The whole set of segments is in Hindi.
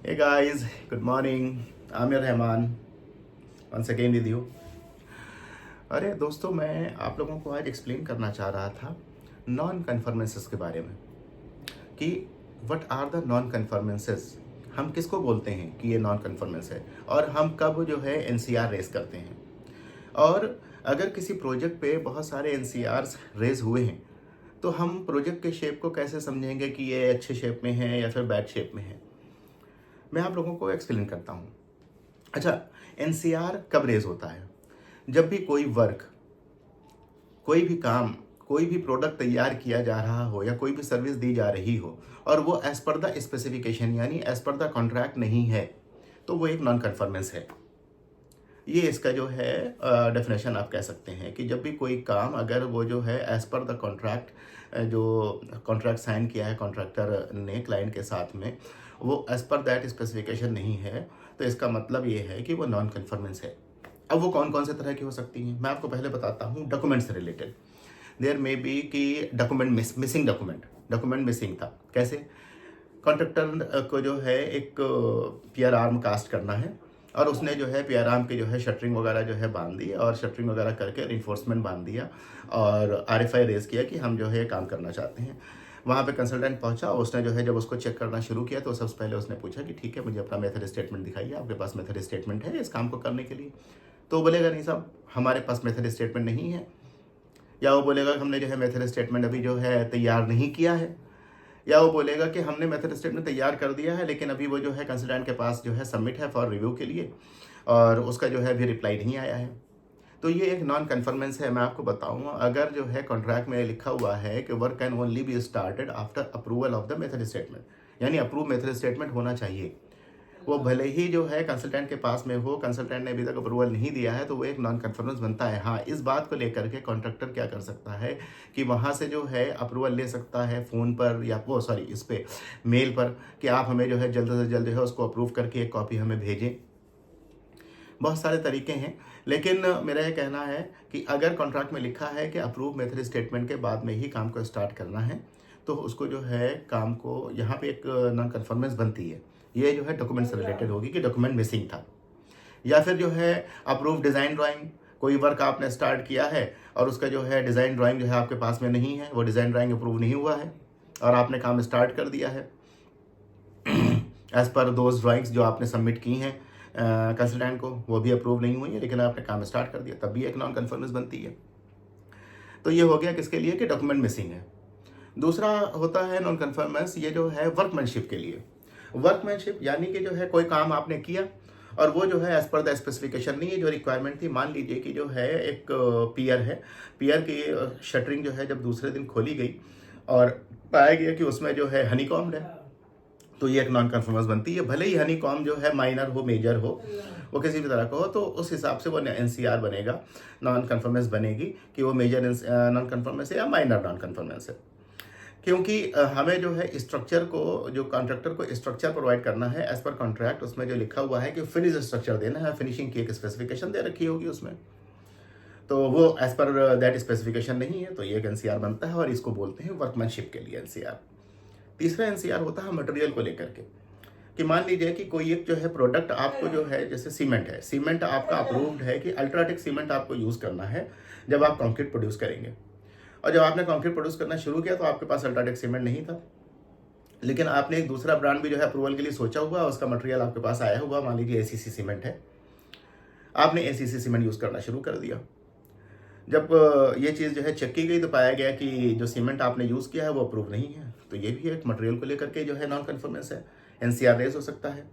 Hey guys, good morning. I'm your Rahman once again with you. अरे दोस्तों, मैं आप लोगों को आज एक्सप्लेन करना चाह रहा था नॉन कन्फर्मेंसेस के बारे में कि व्हाट आर द नॉन कन्फर्मेंसेस। हम किसको बोलते हैं कि ये नॉन कन्फर्मेंस है और हम कब जो है एनसीआर रेस करते हैं। और अगर किसी प्रोजेक्ट पे बहुत सारे एनसीआर्स रेज हुए हैं तो हम प्रोजेक्ट के शेप को कैसे समझेंगे कि ये अच्छे शेप में है या फिर बैड शेप में है। मैं आप लोगों को एक्सप्लेन करता हूँ। अच्छा, एनसीआर कब रेज होता है? जब भी कोई वर्क, कोई भी काम, कोई भी प्रोडक्ट तैयार किया जा रहा हो या कोई भी सर्विस दी जा रही हो और वो एज पर द स्पेसिफिकेशन यानी एज पर द कॉन्ट्रैक्ट नहीं है तो वो एक नॉन कन्फर्मेंस है। ये इसका जो है डेफिनेशन आप कह सकते हैं कि जब भी कोई काम अगर वो जो है एज पर द कॉन्ट्रैक्ट, जो कॉन्ट्रैक्ट साइन किया है कॉन्ट्रैक्टर ने क्लाइंट के साथ में, वो एज पर दैट स्पेसिफिकेशन नहीं है तो इसका मतलब ये है कि वो नॉन कन्फर्मेंस है। अब वो कौन कौन से तरह की हो सकती हैं मैं आपको पहले बताता हूँ। डॉक्यूमेंट से रिलेटेड देयर मे बी कि डॉक्यूमेंट मिसिंग, डॉक्यूमेंट मिसिंग था। कैसे? कॉन्ट्रैक्टर को जो है एक पीआर आर्म कास्ट करना है और उसने जो है पीआर आर्म की जो है शटरिंग वगैरह जो है बांध दी और शटरिंग वगैरह करके रिइंफोर्समेंट बांध दिया और आरएफआई रेज किया कि हम जो है काम करना चाहते हैं। वहाँ पे कंसल्टेंट पहुंचा, उसने जो है जब उसको चेक करना शुरू किया तो सबसे पहले उसने पूछा कि ठीक है, मुझे अपना मेथड स्टेटमेंट दिखाइए, आपके पास मेथड स्टेटमेंट है इस काम को करने के लिए? तो वो बोलेगा नहीं साहब, हमारे पास मेथड स्टेटमेंट नहीं है। या वो बोलेगा कि हमने जो है मेथड स्टेटमेंट अभी जो है तैयार नहीं किया है। या वो बोलेगा कि हमने मेथड स्टेटमेंट तैयार कर दिया है लेकिन अभी वो जो है कंसल्टेंट के पास जो है सबमिट है फॉर रिव्यू के लिए और उसका जो है अभी रिप्लाई नहीं आया है। तो ये एक नॉन कन्फर्मेंस है। मैं आपको बताऊँ, अगर जो है कॉन्ट्रैक्ट में लिखा हुआ है कि work can only be started after approval of the method statement यानी अप्रूव मेथड स्टेटमेंट होना चाहिए, वो भले ही जो है कंसल्टेंट के पास में हो, कंसल्टेंट ने अभी तक अप्रूवल नहीं दिया है तो वो एक नॉन कन्फर्मेंस बनता है। हाँ, इस बात को लेकर के कॉन्ट्रैक्टर क्या कर सकता है कि वहाँ से जो है अप्रूवल ले सकता है फ़ोन पर या वो सॉरी इस पे मेल पर कि आप हमें जो है जल्द से जल्द जो है उसको अप्रूव करके एक कॉपी हमें भेजें। बहुत सारे तरीके हैं, लेकिन मेरा ये कहना है कि अगर कॉन्ट्रैक्ट में लिखा है कि अप्रूव मेथड स्टेटमेंट के बाद में ही काम को स्टार्ट करना है तो उसको जो है काम को यहाँ पे एक नॉन कन्फर्मेंस बनती है। ये जो है डॉक्यूमेंट से रिलेटेड होगी कि डॉक्यूमेंट मिसिंग था। या फिर जो है अप्रूव डिज़ाइन ड्राइंग, कोई वर्क आपने स्टार्ट किया है और उसका जो है डिज़ाइन ड्राइंग जो है आपके पास में नहीं है, वो डिज़ाइन ड्राइंग अप्रूव नहीं हुआ है और आपने काम स्टार्ट कर दिया है एज़ पर दोज ड्राइंग्स जो आपने सबमिट की हैं कंसल्टेंट को, वो भी अप्रूव नहीं हुई है लेकिन आपने काम स्टार्ट कर दिया, तब भी एक नॉन कन्फर्मेंस बनती है। तो ये हो गया किसके लिए कि डॉक्यूमेंट मिसिंग है। दूसरा होता है नॉन कन्फर्मेंस, ये जो है वर्कमैनशिप के लिए। वर्कमैनशिप यानी कि जो है कोई काम आपने किया और वो जो है एज पर द स्पेसिफिकेशन नहीं है जो रिक्वायरमेंट थी। मान लीजिए कि जो है एक पियर है, पियर की शटरिंग जो है जब दूसरे दिन खोली गई और पाया गया कि उसमें जो है हनी कॉम्ड है तो ये एक नॉन कन्फर्मेंस बनती है। भले ही हनी कॉम जो है माइनर हो मेजर हो, वो किसी भी तरह का हो, तो उस हिसाब से वो एनसीआर बनेगा, नॉन कन्फर्मेंस बनेगी कि वो मेजर नॉन कन्फर्मेंस है या माइनर नॉन कन्फर्मेंस है। क्योंकि हमें जो है स्ट्रक्चर को, जो कॉन्ट्रैक्टर को स्ट्रक्चर प्रोवाइड करना है एज पर कॉन्ट्रैक्ट, उसमें जो लिखा हुआ है कि फिनिश स्ट्रक्चर देना है, फिनिशिंग की एक स्पेसिफिकेशन दे रखी होगी उसमें, तो वो एज पर दैट स्पेसिफिकेशन नहीं है तो ये एक एनसीआर बनता है और इसको बोलते हैं वर्कमैनशिप के लिए एनसीआर। तीसरा एनसीआर होता है मटेरियल को लेकर के कि मान लीजिए कि कोई एक जो है प्रोडक्ट आपको जो है, जैसे सीमेंट है, सीमेंट आपका अप्रूव्ड है कि अल्ट्राटेक सीमेंट आपको यूज़ करना है जब आप कंक्रीट प्रोड्यूस करेंगे। और जब आपने कंक्रीट प्रोड्यूस करना शुरू किया तो आपके पास अल्ट्राटेक सीमेंट नहीं था, लेकिन आपने एक दूसरा ब्रांड भी जो है अप्रूवल के लिए सोचा हुआ, उसका मटेरियल आपके पास आया हुआ, मान लीजिए एसीसी सीमेंट है, आपने एसीसी सीमेंट यूज़ करना शुरू कर दिया। जब ये चीज़ जो है चेक की गई तो पाया गया कि जो सीमेंट आपने यूज़ किया है वो अप्रूव नहीं है, तो ये भी एक मटेरियल को लेकर के जो है नॉन कन्फर्मेंस है, एनसीआर रेज हो सकता है।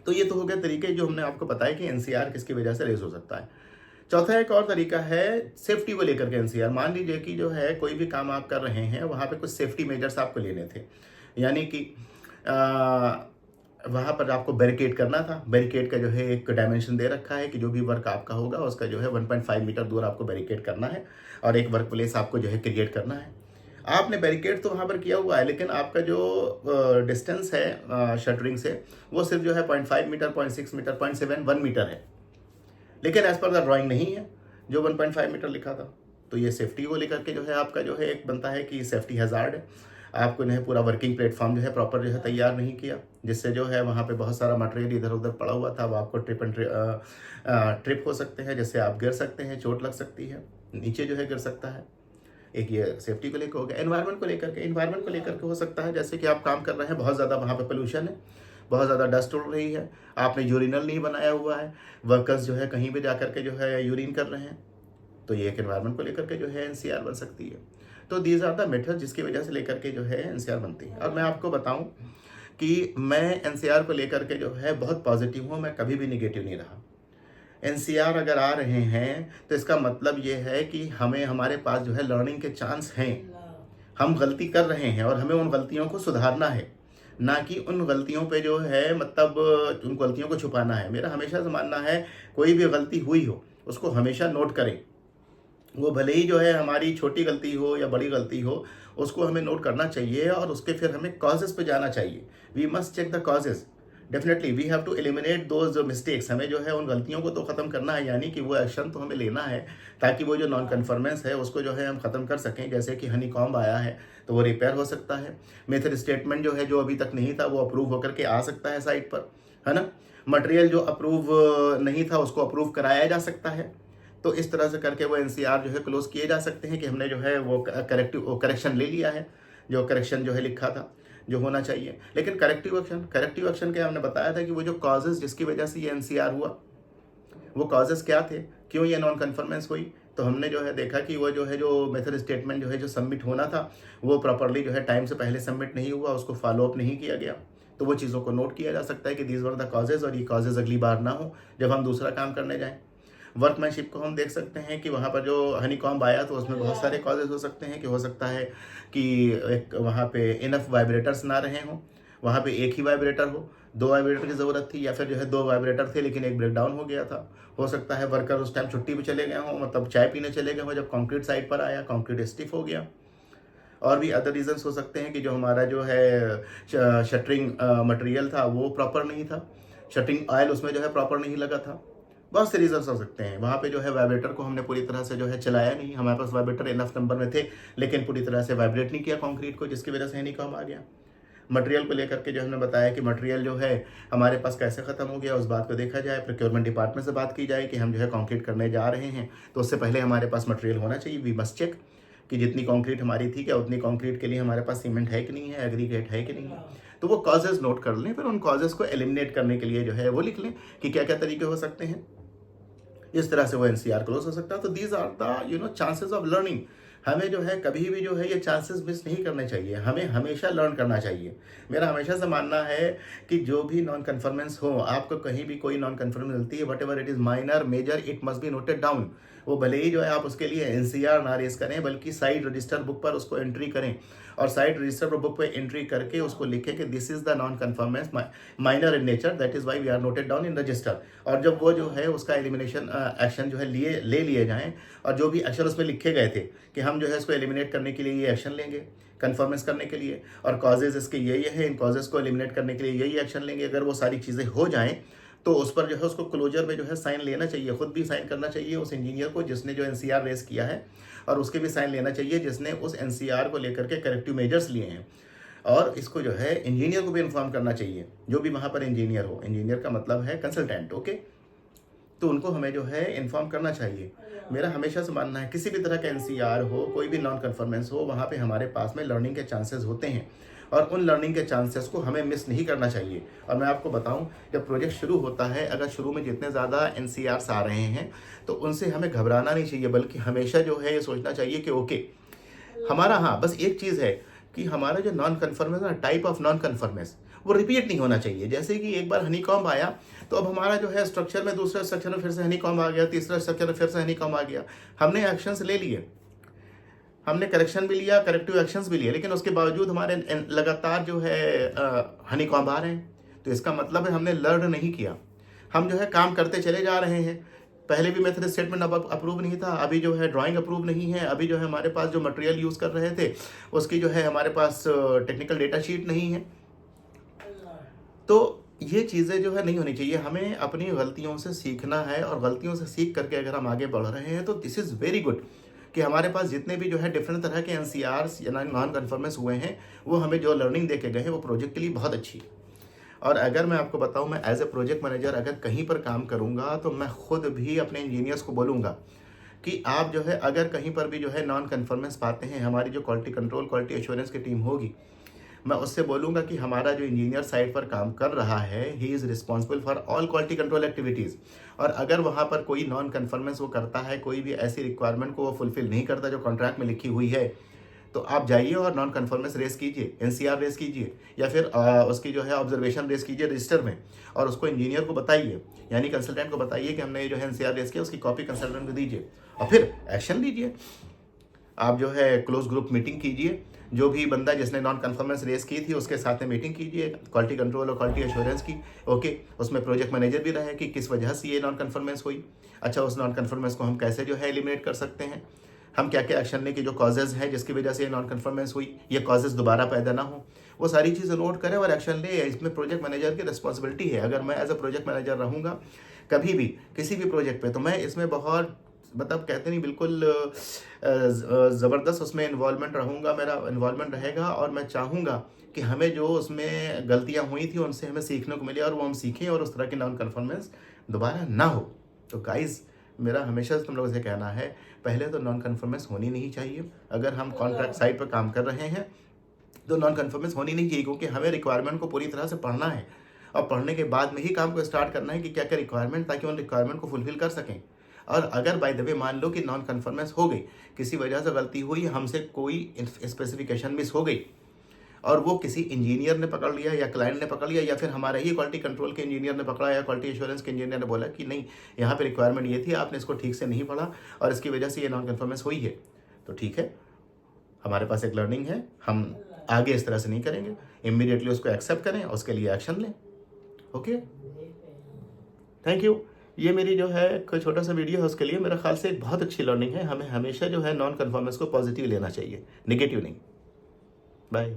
तो ये तो हो गया तरीके जो हमने आपको बताया कि एनसीआर किसकी वजह से रेज हो सकता है। चौथा एक और तरीका है सेफ्टी को लेकर के एनसीआर। मान लीजिए कि जो है कोई भी काम आप कर रहे हैं, वहाँ पे कुछ सेफ्टी मेजर्स आपको लेने थे, यानी कि वहाँ पर आपको बैरिकेड करना था। बैरिकेड का जो है एक डायमेंशन दे रखा है कि जो भी वर्क आपका होगा उसका जो है 1.5 मीटर दूर आपको बैरिकेड करना है और एक वर्क प्लेस आपको जो है क्रिएट करना है। आपने बैरिकेड तो वहाँ पर किया हुआ है लेकिन आपका जो डिस्टेंस है शटरिंग से वो सिर्फ जो है 0.5 मीटर, 0.6 मीटर, 0.7, 1 मीटर है, लेकिन एज पर द ड्राइंग नहीं है जो 1.5 मीटर लिखा था। तो ये सेफ्टी को लेकर के जो है आपका जो है एक बनता है कि सेफ्टी हैजार्ड है। आपको जो है पूरा वर्किंग प्लेटफॉर्म जो है प्रॉपर जो है तैयार नहीं किया, जिससे जो है वहाँ पे बहुत सारा मटेरियल इधर उधर पड़ा हुआ था, वो आपको ट्रिप हो सकते हैं, जिससे आप गिर सकते हैं, चोट लग सकती है, नीचे जो है गिर सकता है। एक ये सेफ्टी को लेकर हो गया। एनवायरनमेंट को लेकर के हो सकता है, जैसे कि आप काम कर रहे हैं, बहुत ज़्यादा वहाँ पे पोल्यूशन है, बहुत ज़्यादा डस्ट उड़ रही है, आपने यूरिनल नहीं बनाया हुआ है, वर्कर्स जो है कहीं भी जा कर के जो है यूरिन कर रहे हैं, तो ये एक एनवायरनमेंट को लेकर के जो है एनसीआर बन सकती है। तो दीज आर द मेथड जिसकी वजह से लेकर के जो है एनसीआर बनती है। और मैं आपको बताऊं कि मैं एनसीआर को लेकर के जो है बहुत पॉजिटिव हूँ, मैं कभी भी निगेटिव नहीं रहा। एनसीआर अगर आ रहे हैं तो इसका मतलब ये है कि हमें हमारे पास जो है लर्निंग के चांस हैं, हम गलती कर रहे हैं और हमें उन गलतियों को सुधारना है, ना कि उन गलतियों पे जो है मतलब उन गलतियों को छुपाना है। मेरा हमेशा से मानना है कोई भी गलती हुई हो उसको हमेशा नोट करें, वो भले ही जो है हमारी छोटी गलती हो या बड़ी गलती हो, उसको हमें नोट करना चाहिए और उसके फिर हमें कॉजेज़ पे जाना चाहिए। We must check the causes, definitely we have to eliminate those mistakes. हमें जो है उन गलतियों को तो ख़त्म करना है, यानी कि वो एक्शन तो हमें लेना है ताकि वो जो नॉन कन्फर्मेंस है उसको जो है हम ख़त्म कर सकें। जैसे कि हनी कॉम्ब आया है तो वो रिपेयर हो सकता है, मेथड स्टेटमेंट जो है जो अभी तक नहीं था वो अप्रूव होकर के आ सकता है साइट पर, है ना। मटेरियल जो अप्रूव नहीं था उसको अप्रूव कराया जा सकता है। तो इस तरह से करके वो एनसीआर जो है क्लोज किए जा सकते हैं कि हमने जो है वो करेक्शन ले लिया है, जो करेक्शन जो है लिखा था जो होना चाहिए। लेकिन करेक्टिव एक्शन क्या हमने बताया था कि वो जो कॉजेज़ जिसकी वजह से ये एनसीआर हुआ, वो कॉजेज़ क्या थे, क्यों ये नॉन कन्फर्मेंस हुई। तो हमने जो है देखा कि वो जो है जो मेथड स्टेटमेंट जो है जो सबमिट होना था वो प्रॉपरली जो है टाइम से पहले सबमिट नहीं हुआ, उसको फॉलोअप नहीं किया गया। तो वो चीज़ों को नोट किया जा सकता है कि दीज वर द कॉजेज़, और ये कॉजेज़ अगली बार ना हो जब हम दूसरा काम करने जाएँ। वर्कमैनशिप को हम देख सकते हैं कि वहाँ पर जो हनी कॉम्ब आया तो उसमें बहुत सारे कॉजेज हो सकते हैं कि हो सकता है कि एक वहाँ पे इनफ वाइब्रेटर्स ना रहे हों, वहाँ पे एक ही वाइब्रेटर हो, 2 वाइब्रेटर की ज़रूरत थी, या फिर जो है 2 वाइब्रेटर थे लेकिन एक ब्रेकडाउन हो गया था। हो सकता है वर्कर उस टाइम छुट्टी पे चले गए हों, मतलब चाय पीने चले गए हों, जब कंक्रीट साइट पर आया कंक्रीट स्टिफ हो गया। और भी अदर रीजंस हो सकते हैं कि जो हमारा जो है शटरिंग मटेरियल था वो प्रॉपर नहीं था, शटरिंग ऑयल उसमें जो है प्रॉपर नहीं लगा था। बहुत से रीजंस हो सकते हैं। वहाँ पे जो है वाइब्रेटर को हमने पूरी तरह से जो है चलाया नहीं, हमारे पास वाइब्रेटर इनफ नंबर में थे लेकिन पूरी तरह से वाइब्रेट नहीं किया कंक्रीट को, जिसकी वजह से नहीं काम आ गया। मटेरियल को लेकर के जो हमने बताया कि मटेरियल जो है हमारे पास कैसे ख़त्म हो गया, उस बात को देखा जाए, प्रोक्योरमेंट डिपार्टमेंट से बात की जाए कि हम जो है कंक्रीट करने जा रहे हैं तो उससे पहले हमारे पास मटेरियल होना चाहिए। वी मस्ट चेक कि जितनी कंक्रीट हमारी थी क्या उतनी कंक्रीट के लिए हमारे पास सीमेंट है कि नहीं है, एग्रीगेट है कि नहीं है। तो वो कॉजेज़ नोट कर लें, फिर उन कॉजेज़ को एलिमिनेट करने के लिए जो है वो लिख लें कि क्या क्या तरीके हो सकते हैं। इस तरह से वो एनसीआर क्लोज हो सकता है। तो these are the chances of learning. हमें जो है कभी भी जो है ये चांसेस मिस नहीं करने चाहिए, हमें हमेशा लर्न करना चाहिए। मेरा हमेशा से मानना है कि जो भी नॉन कन्फर्मेंस हो, आपको कहीं भी कोई नॉन कन्फर्मेंस मिलती है, whatever it is minor major, it must be noted down. वो भले ही जो है आप उसके लिए एनसीआर ना रेस करें, बल्कि साइट रजिस्टर बुक पर उसको एंट्री करें और साइट रजिस्टर बुक पर एंट्री करके उसको लिखें कि this is the non conformance minor in nature, that is why we are noted down in register. और जब वो जो है उसका एलिमिनेशन एक्शन जो है ले लिए जाएं, और जो भी एक्शन उसमें लिखे गए थे कि हम जो है इसको एलिमिनेट करने के लिए ये एक्शन लेंगे, कन्फर्मेंस करने के लिए, और कॉजेज इसके ये है, इन कॉजेज को एलिमिनेट करने के लिए यही एक्शन लेंगे। अगर वो सारी चीज़ें हो जाएं तो उस पर जो है उसको क्लोजर में जो है साइन लेना चाहिए, खुद भी साइन करना चाहिए उस इंजीनियर को जिसने जो एनसीआर रेस किया है, और उसके भी साइन लेना चाहिए जिसने उस एनसीआर को लेकर के करेक्टिव मेजर्स लिए हैं। और इसको जो है इंजीनियर को भी इन्फॉर्म करना चाहिए, जो भी वहाँ पर इंजीनियर हो, इंजीनियर का मतलब है कंसल्टेंट, ओके। तो उनको हमें जो है इन्फॉर्म करना चाहिए। मेरा हमेशा से मानना है किसी भी तरह का एनसीआर हो, कोई भी नॉन कन्फर्मेंस हो, वहाँ पे हमारे पास में लर्निंग के चांसेस होते हैं और उन लर्निंग के चांसेस को हमें मिस नहीं करना चाहिए। और मैं आपको बताऊं, जब प्रोजेक्ट शुरू होता है, अगर शुरू में जितने ज़्यादा एनसीआर्स आ रहे हैं तो उनसे हमें घबराना नहीं चाहिए, बल्कि हमेशा जो है ये सोचना चाहिए कि ओके हमारा, हाँ बस एक चीज़ है कि हमारा जो नॉन कन्फर्मेंस है, टाइप ऑफ नॉन कन्फर्मेंस, वो रिपीट नहीं होना चाहिए। जैसे कि एक बार हनी कॉम्ब आया तो अब हमारा जो है स्ट्रक्चर में, दूसरे स्ट्रक्चर में फिर से हनी कॉम्ब आ गया, तीसरा स्ट्रक्चर में फिर से हनी कॉम्ब आ गया। हमने एक्शंस ले लिए, हमने करेक्शन भी लिया, करेक्टिव एक्शंस भी लिए, लेकिन उसके बावजूद हमारे लगातार जो है हनी कॉम्ब आ रहे हैं। तो इसका मतलब है हमने लर्न नहीं किया, हम जो है काम करते चले जा रहे हैं। पहले भी मेथड स्टेटमेंट अब अप्रूव नहीं था, अभी जो है ड्राइंग अप्रूव नहीं है, अभी जो है हमारे पास जो मटेरियल यूज़ कर रहे थे उसकी जो है हमारे पास टेक्निकल डेटा शीट नहीं है। तो ये चीज़ें जो है नहीं होनी चाहिए। हमें अपनी गलतियों से सीखना है और गलतियों से सीख करके अगर हम आगे बढ़ रहे हैं तो दिस इज़ वेरी गुड कि हमारे पास जितने भी जो है डिफरेंट तरह के एनसीआरस या नॉन कन्फर्मेंस हुए हैं, वो हमें जो लर्निंग दे के गए हैं वो प्रोजेक्ट के लिए बहुत अच्छी है। और अगर मैं आपको बताऊं, मैं एज ए प्रोजेक्ट मैनेजर अगर कहीं पर काम करूंगा तो मैं खुद भी अपने इंजीनियर्स को बोलूंगा कि आप जो है अगर कहीं पर भी जो है नॉन कन्फर्मेंस पाते हैं, हमारी जो क्वालिटी कंट्रोल क्वालिटी एश्योरेंस की टीम होगी, मैं उससे बोलूंगा कि हमारा जो इंजीनियर साइट पर काम कर रहा है, he is responsible for all quality control activities. और अगर वहाँ पर कोई नॉन कन्फर्मेंस वो करता है, कोई भी ऐसी रिक्वायरमेंट को वो फुलफिल नहीं करता जो कॉन्ट्रैक्ट में लिखी हुई है, तो आप जाइए और नॉन कन्फर्मेंस रेस कीजिए, एनसीआर रेस कीजिए, या फिर उसकी जो है ऑब्जर्वेशन रेस कीजिए रजिस्टर में, और उसको इंजीनियर को बताइए, यानी कंसल्टेंट को बताइए कि हमने ये जो है एनसीआर रेस किया, उसकी कॉपी कंसल्टेंट को दीजिए और फिर एक्शन लीजिए। आप जो है क्लोज ग्रुप मीटिंग कीजिए, जो भी बंदा जिसने नॉन कन्फर्मेंस रेस की थी उसके साथ में मीटिंग कीजिए क्वालिटी कंट्रोल और क्वालिटी एश्योरेंस की। ओके, उसमें प्रोजेक्ट मैनेजर भी रहे कि किस वजह से ये नॉन कन्फर्मेंस हुई, अच्छा उस नॉन कन्फर्मेंस को हम कैसे जो है एलिमिनेट कर सकते हैं, हम क्या क्या एक्शन लें कि जो कॉजेज हैं जिसकी वजह से ये नॉन कन्फर्मेंस हुई, ये कॉजेज दोबारा पैदा ना हो, वो सारी चीज़ें नोट करें और एक्शन ले। इसमें प्रोजेक्ट मैनेजर की रिस्पॉन्सिबिलिटी है। अगर मैं एज अ प्रोजेक्ट मैनेजर रहूँगा कभी भी किसी भी प्रोजेक्ट पे, तो मैं इसमें बहुत मतलब कहते नहीं बिल्कुल ज़बरदस्त उसमें इन्वॉल्वमेंट रहूँगा, मेरा इन्वॉल्वमेंट रहेगा, और मैं चाहूँगा कि हमें जो उसमें गलतियाँ हुई थी उनसे हमें सीखने को मिले और वो हम सीखें और उस तरह की नॉन कन्फर्मेंस दोबारा ना हो। तो गाइज़, मेरा हमेशा तुम लोगों से कहना है, पहले तो नॉन कन्फर्मेंस होनी नहीं चाहिए। अगर हम कॉन्ट्रैक्ट साइट पर काम कर रहे हैं तो नॉन कन्फर्मेंस होनी नहीं चाहिए, क्योंकि हमें रिक्वायरमेंट को पूरी तरह से पढ़ना है और पढ़ने के बाद में ही काम को स्टार्ट करना है कि क्या क्या रिक्वायरमेंट, ताकि उन रिक्वायरमेंट को फुलफिल कर सकें। और अगर बाय द वे मान लो कि नॉन कन्फर्मेंस हो गई, किसी वजह से गलती हुई, हमसे कोई स्पेसिफिकेशन मिस हो गई और वो किसी इंजीनियर ने पकड़ लिया या क्लाइंट ने पकड़ लिया या फिर हमारे ही क्वालिटी कंट्रोल के इंजीनियर ने पकड़ा या क्वालिटी एश्योरेंस के इंजीनियर ने बोला कि नहीं, यहाँ पे रिक्वायरमेंट ये थी, आपने इसको ठीक से नहीं पढ़ा और इसकी वजह से ये नॉन कन्फर्मेंस हुई है, तो ठीक है, हमारे पास एक लर्निंग है, हम आगे इस तरह से नहीं करेंगे। इमीडिएटली उसको एक्सेप्ट करें, उसके लिए एक्शन लें। Okay, thank you. ये मेरी जो है कोई छोटा सा वीडियो है, उसके लिए मेरा ख्याल से एक बहुत अच्छी लर्निंग है। हमें हमेशा जो है नॉन कन्फर्मेंस को पॉजिटिव लेना चाहिए, नेगेटिव नहीं। बाय।